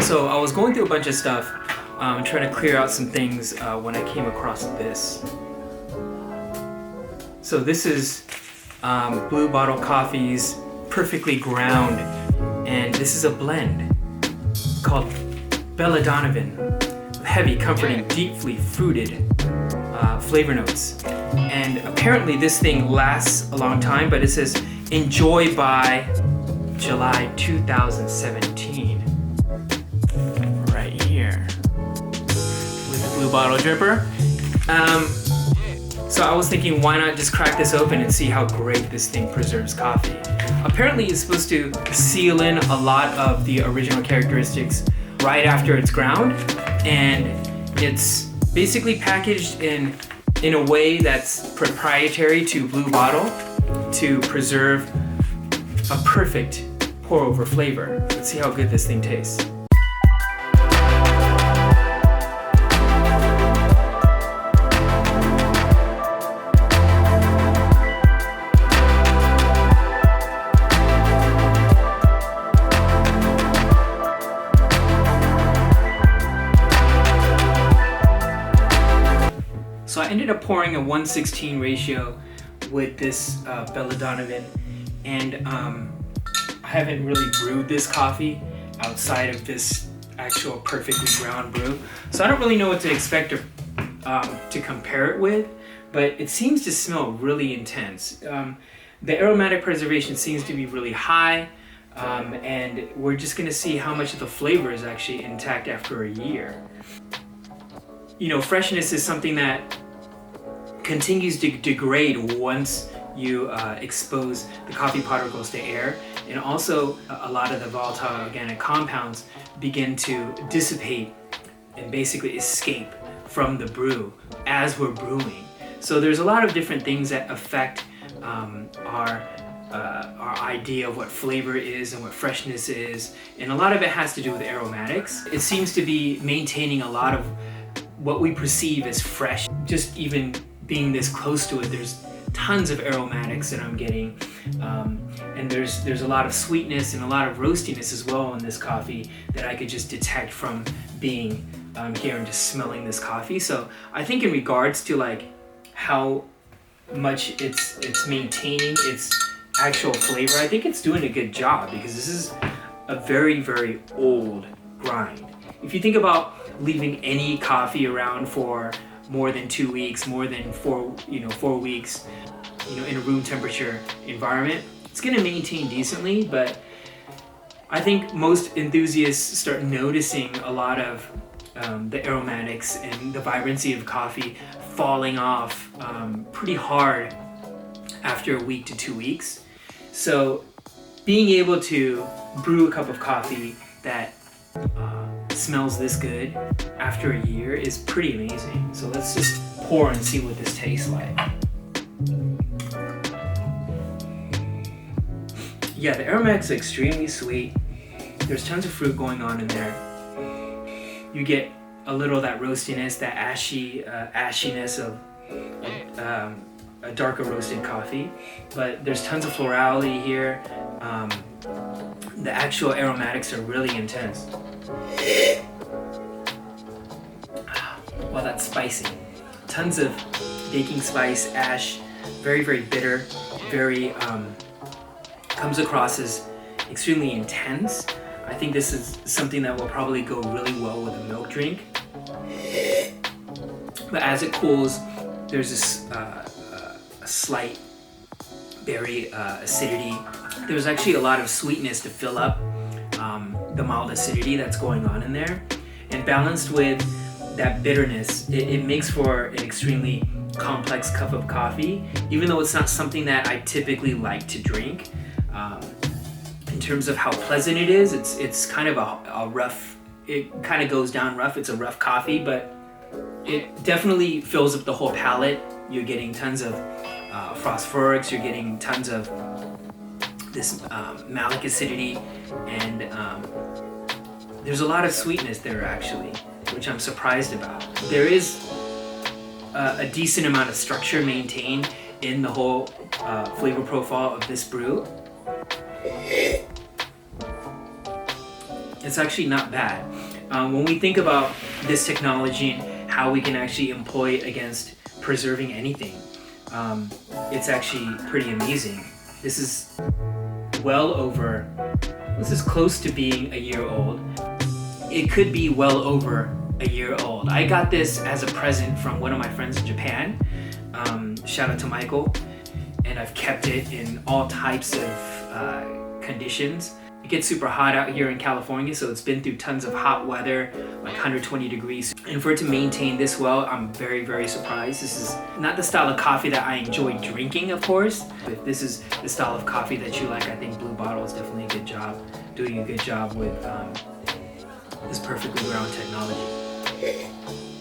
So I was going through a bunch of stuff, trying to clear out some things when I came across this. So this is Blue Bottle Coffee's Perfectly Ground, and this is a blend called Bella Donovan, heavy, comforting, deeply fruited flavor notes. And apparently this thing lasts a long time, but it says enjoy by July 2017. Right here with the Blue Bottle dripper. So I was thinking, why not just crack this open and see how great this thing preserves coffee. Apparently it's supposed to seal in a lot of the original characteristics right after it's ground, and it's basically packaged in a way that's proprietary to Blue Bottle to preserve a perfect pour over flavor. Let's see how good this thing tastes. So I ended up pouring a 1:16 ratio with this Bella Donovan, and I haven't really brewed this coffee outside of this actual perfectly ground brew, so I don't really know what to expect to compare it with, but it seems to smell really intense. The aromatic preservation seems to be really high, and we're just gonna see how much of the flavor is actually intact after a year. You know, freshness is something that continues to degrade once you expose the coffee particles to air, and also a lot of the volatile organic compounds begin to dissipate and basically escape from the brew as we're brewing. So there's a lot of different things that affect our idea of what flavor is and what freshness is, and a lot of it has to do with aromatics. It seems to be maintaining a lot of what we perceive as fresh. Just even being this close to it, there's tons of aromatics that I'm getting, and there's a lot of sweetness and a lot of roastiness as well in this coffee that I could just detect from being here and just smelling this coffee. So I think in regards to like how much it's maintaining its actual flavor, I think it's doing a good job, because this is a very, very old grind. If you think about leaving any coffee around for more than 2 weeks, more than 4 weeks, in a room temperature environment, it's gonna maintain decently, but I think most enthusiasts start noticing a lot of the aromatics and the vibrancy of coffee falling off pretty hard after a week to 2 weeks. So being able to brew a cup of coffee that smells this good after a year is pretty amazing. So let's just pour and see what this tastes like. Yeah, the aromatics are extremely sweet. There's tons of fruit going on in there. You get a little of that roastiness, that ashiness of a darker roasted coffee, but there's tons of florality here. The actual aromatics are really intense. Well, that's spicy. Tons of baking spice, ash, very, very bitter, very, comes across as extremely intense. I think this is something that will probably go really well with a milk drink. But as it cools, there's this a slight berry acidity. There's actually a lot of sweetness to fill up the mild acidity that's going on in there, and balanced with that bitterness, it makes for an extremely complex cup of coffee, even though it's not something that I typically like to drink. In terms of how pleasant it is, it's kind of a rough, it kind of goes down rough. It's a rough coffee, but it definitely fills up the whole palate. You're getting tons of phosphorics, you're getting tons of this malic acidity, and there's a lot of sweetness there actually, which I'm surprised about. There is a decent amount of structure maintained in the whole flavor profile of this brew. it's actually not bad. When we think about this technology and how we can actually employ it against preserving anything, it's actually pretty amazing. This is this is close to being a year old. It could be well over a year old. I got this as a present from one of my friends in Japan. Shout out to Michael. And I've kept it in all types of conditions. It gets super hot out here in California, so it's been through tons of hot weather, like 120 degrees. And for it to maintain this well, I'm very, very surprised. This is not the style of coffee that I enjoy drinking, of course. If this is the style of coffee that you like, I think Blue Bottle is definitely doing a good job with this perfectly ground technology.